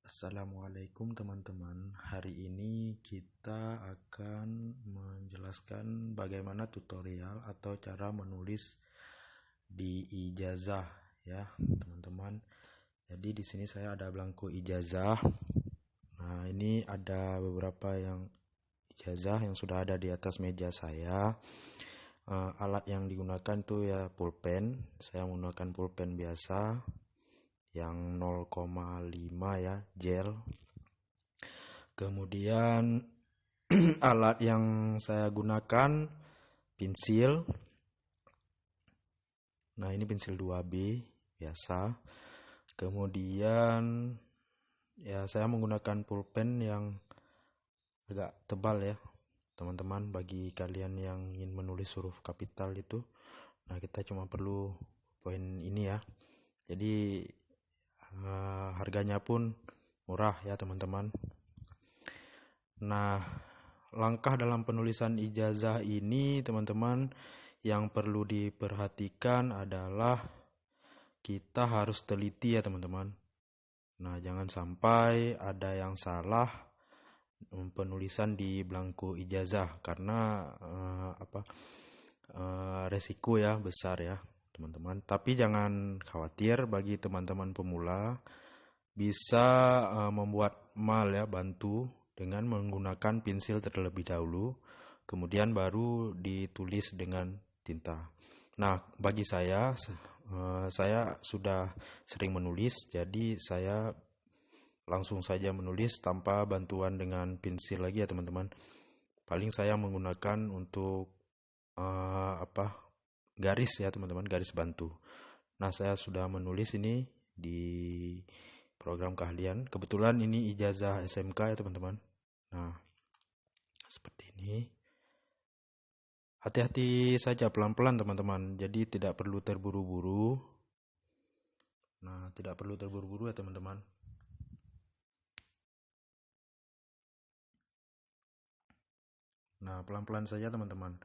Assalamualaikum teman-teman. Hari ini kita akan menjelaskan bagaimana tutorial atau cara menulis di ijazah ya, teman-teman. Jadi di sini saya ada belangko ijazah. Nah, ini ada beberapa yang ijazah yang sudah ada di atas meja saya. Alat yang digunakan tuh ya pulpen. Saya menggunakan pulpen biasa yang 0,5 ya, gel. Kemudian alat yang saya gunakan pensil. Nah, ini pensil 2B biasa. Kemudian ya saya menggunakan pulpen yang agak tebal ya, teman-teman, bagi kalian yang ingin menulis huruf kapital itu. Nah, kita cuma perlu poin ini ya. Jadi harganya pun murah ya, teman-teman. Nah, langkah dalam penulisan ijazah ini, teman-teman, yang perlu diperhatikan adalah kita harus teliti ya, teman-teman. Nah, jangan sampai ada yang salah penulisan di belangko ijazah karena resiko ya besar ya, teman-teman. Tapi jangan khawatir, bagi teman-teman pemula bisa membuat mal ya, bantu dengan menggunakan pensil terlebih dahulu, kemudian baru ditulis dengan tinta. Nah, bagi saya sudah sering menulis, jadi saya langsung saja menulis tanpa bantuan dengan pensil lagi ya, teman-teman. Paling saya menggunakan untuk garis ya, teman-teman, garis bantu. Nah, saya sudah menulis ini di program keahlian. Kebetulan ini ijazah SMK ya, teman-teman. Nah, seperti ini. Hati-hati saja, pelan-pelan teman-teman. Jadi tidak perlu terburu-buru. Nah, tidak perlu terburu-buru ya, teman-teman. Nah, pelan-pelan saja, teman-teman.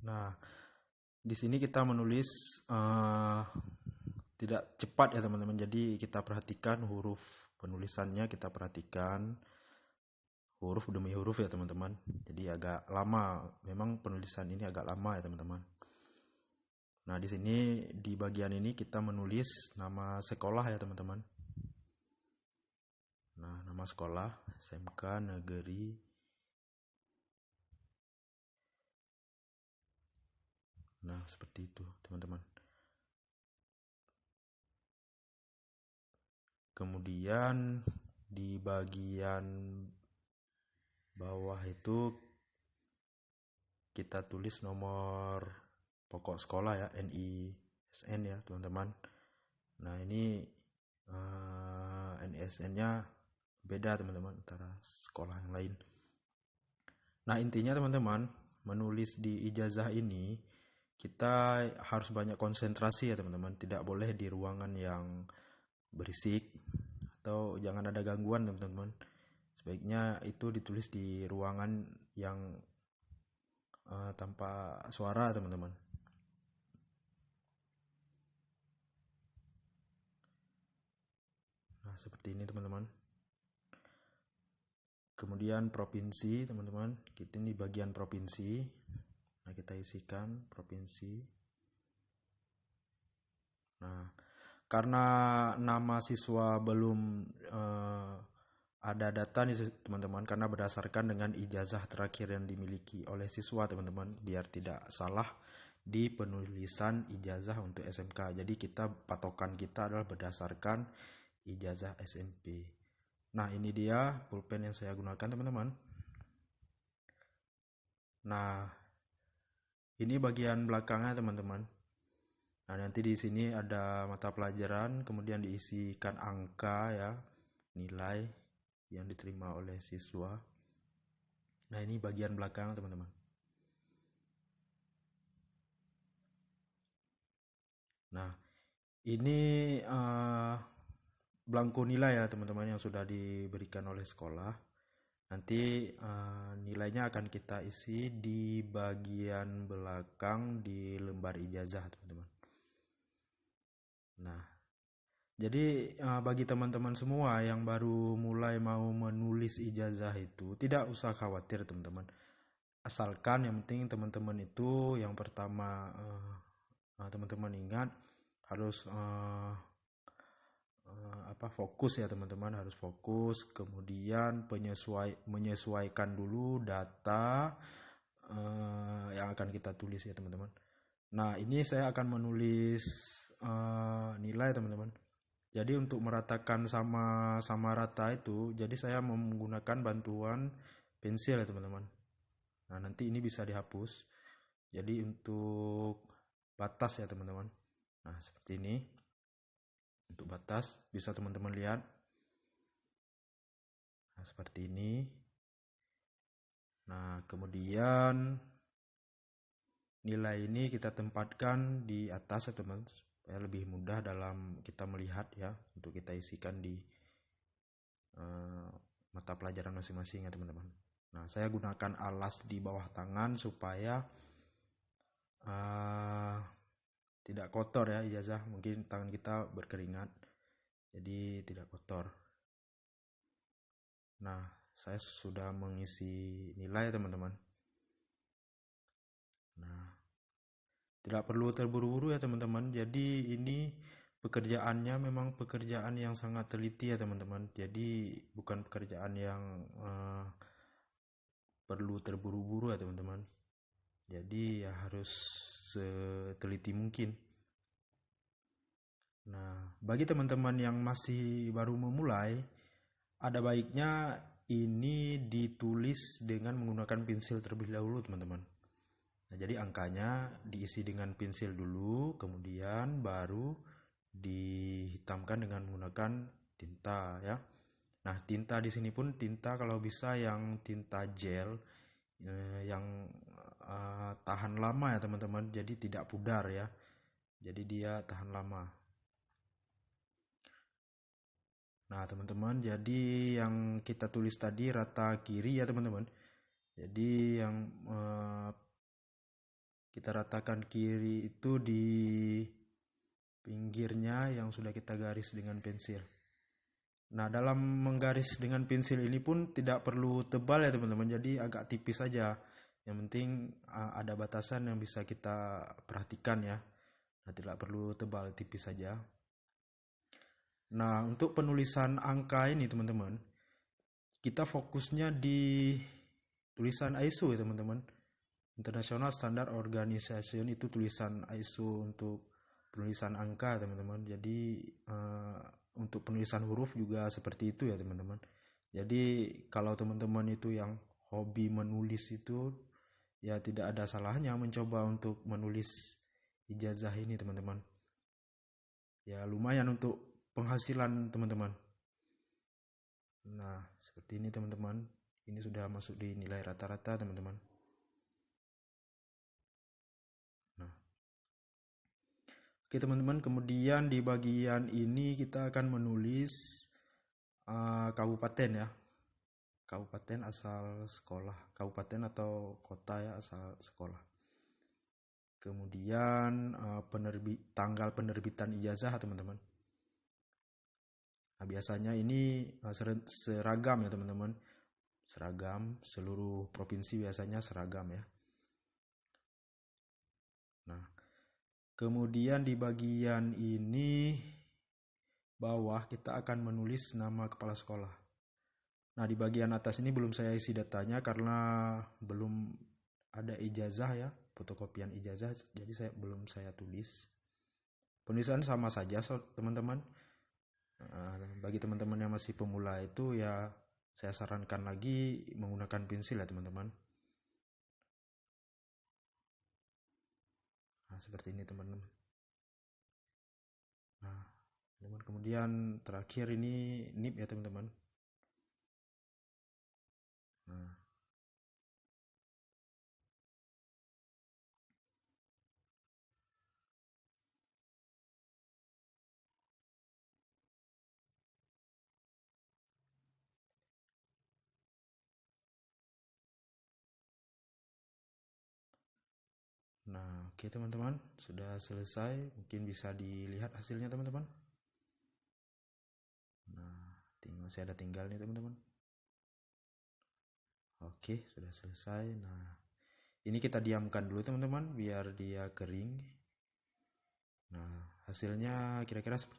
Nah, di sini kita menulis tidak cepat ya, teman-teman. Jadi kita perhatikan huruf penulisannya, kita perhatikan huruf demi huruf ya, teman-teman. Jadi agak lama. Memang penulisan ini agak lama ya, teman-teman. Nah, di sini di bagian ini kita menulis nama sekolah ya, teman-teman. Nah, nama sekolah SMK Negeri. Nah, seperti itu, teman-teman. Kemudian di bagian bawah itu kita tulis nomor pokok sekolah ya, NISN ya, teman-teman. Nah, ini NISN-nya beda, teman-teman, antara sekolah yang lain. Nah, intinya teman-teman, menulis di ijazah ini kita harus banyak konsentrasi ya, teman-teman. Tidak boleh di ruangan yang berisik atau jangan ada gangguan, teman-teman. Sebaiknya itu ditulis di ruangan yang tanpa suara, teman-teman. Nah, seperti ini, teman-teman. Kemudian provinsi, teman-teman. Kita ini bagian provinsi. Nah, kita isikan provinsi. Nah, karena nama siswa belum ada data nih, teman-teman, karena berdasarkan dengan ijazah terakhir yang dimiliki oleh siswa, teman-teman, biar tidak salah di penulisan ijazah untuk SMK. Jadi patokan kita adalah berdasarkan ijazah SMP. Nah, ini dia pulpen yang saya gunakan, teman-teman. Nah, ini bagian belakangnya, teman-teman. Nah, nanti di sini ada mata pelajaran, kemudian diisikan angka ya, nilai yang diterima oleh siswa. Nah, ini bagian belakang, teman-teman. Nah, ini belangko nilai ya, teman-teman, yang sudah diberikan oleh sekolah. Nanti nilainya akan kita isi di bagian belakang di lembar ijazah, teman-teman. Nah, jadi bagi teman-teman semua yang baru mulai mau menulis ijazah itu tidak usah khawatir, teman-teman. Asalkan yang penting teman-teman itu yang pertama teman-teman ingat harus fokus ya teman-teman, harus fokus. Kemudian menyesuaikan dulu data yang akan kita tulis ya teman-teman. Nah, ini saya akan menulis nilai teman-teman. Jadi untuk meratakan sama rata itu, jadi saya menggunakan bantuan pensil ya teman-teman. Nah, nanti ini bisa dihapus. Jadi untuk batas ya teman-teman. Nah, seperti ini. Untuk batas bisa teman-teman lihat. Nah, seperti ini. Nah, kemudian nilai ini kita tempatkan di atas ya teman-teman, supaya lebih mudah dalam kita melihat ya, untuk kita isikan di mata pelajaran masing-masing ya teman-teman. Nah, saya gunakan alas di bawah tangan supaya tidak kotor ya ijazah. Mungkin tangan kita berkeringat, jadi tidak kotor. Nah, saya sudah mengisi nilai teman-teman. Nah, tidak perlu terburu-buru ya teman-teman. Jadi ini pekerjaannya memang pekerjaan yang sangat teliti ya teman-teman. Jadi bukan pekerjaan yang perlu terburu-buru ya teman-teman. Jadi ya harus seteliti mungkin. Nah, bagi teman-teman yang masih baru memulai, ada baiknya ini ditulis dengan menggunakan pensil terlebih dahulu teman-teman. Nah, jadi angkanya diisi dengan pensil dulu, kemudian baru dihitamkan dengan menggunakan tinta ya. Nah, tinta di sini pun tinta kalau bisa yang tinta gel yang tahan lama ya teman-teman. Jadi tidak pudar ya. Jadi dia tahan lama. Nah, teman-teman, jadi yang kita tulis tadi rata kiri ya teman-teman. Jadi yang kita ratakan kiri itu di pinggirnya yang sudah kita garis dengan pensil. Nah, dalam menggaris dengan pensil ini pun tidak perlu tebal ya teman-teman, jadi agak tipis saja. Yang penting ada batasan yang bisa kita perhatikan ya. Nah, tidak perlu tebal, tipis saja. Nah, untuk penulisan angka ini teman-teman, kita fokusnya di tulisan ISO ya teman-teman. International Standard Organization itu tulisan ISO untuk penulisan angka teman-teman. Jadi untuk penulisan huruf juga seperti itu ya teman-teman. Jadi kalau teman-teman itu yang hobi menulis itu ya tidak ada salahnya mencoba untuk menulis ijazah ini teman-teman. Ya lumayan untuk penghasilan teman-teman. Nah, seperti ini teman-teman. Ini sudah masuk di nilai rata-rata teman-teman. Nah, oke teman-teman, kemudian di bagian ini kita akan menulis kabupaten ya. Kabupaten asal sekolah, kabupaten atau kota ya asal sekolah. Kemudian tanggal penerbitan ijazah teman-teman. Nah, biasanya ini seragam ya teman-teman. Seragam, seluruh provinsi biasanya seragam ya. Nah, kemudian di bagian ini bawah kita akan menulis nama kepala sekolah. Nah, di bagian atas ini belum saya isi datanya karena belum ada ijazah ya, fotokopian ijazah, jadi belum saya tulis. Penulisan sama saja teman-teman. Bagi teman-teman yang masih pemula itu ya saya sarankan lagi menggunakan pensil ya teman-teman. Nah, seperti ini teman-teman. Nah, kemudian terakhir ini NIP ya teman-teman. Nah, Oke teman-teman, sudah selesai. Mungkin bisa dilihat hasilnya teman-teman. Nah, saya ada tinggal nih teman-teman. Oke, sudah selesai. Nah, ini kita diamkan dulu teman-teman biar dia kering. Nah, hasilnya kira-kira seperti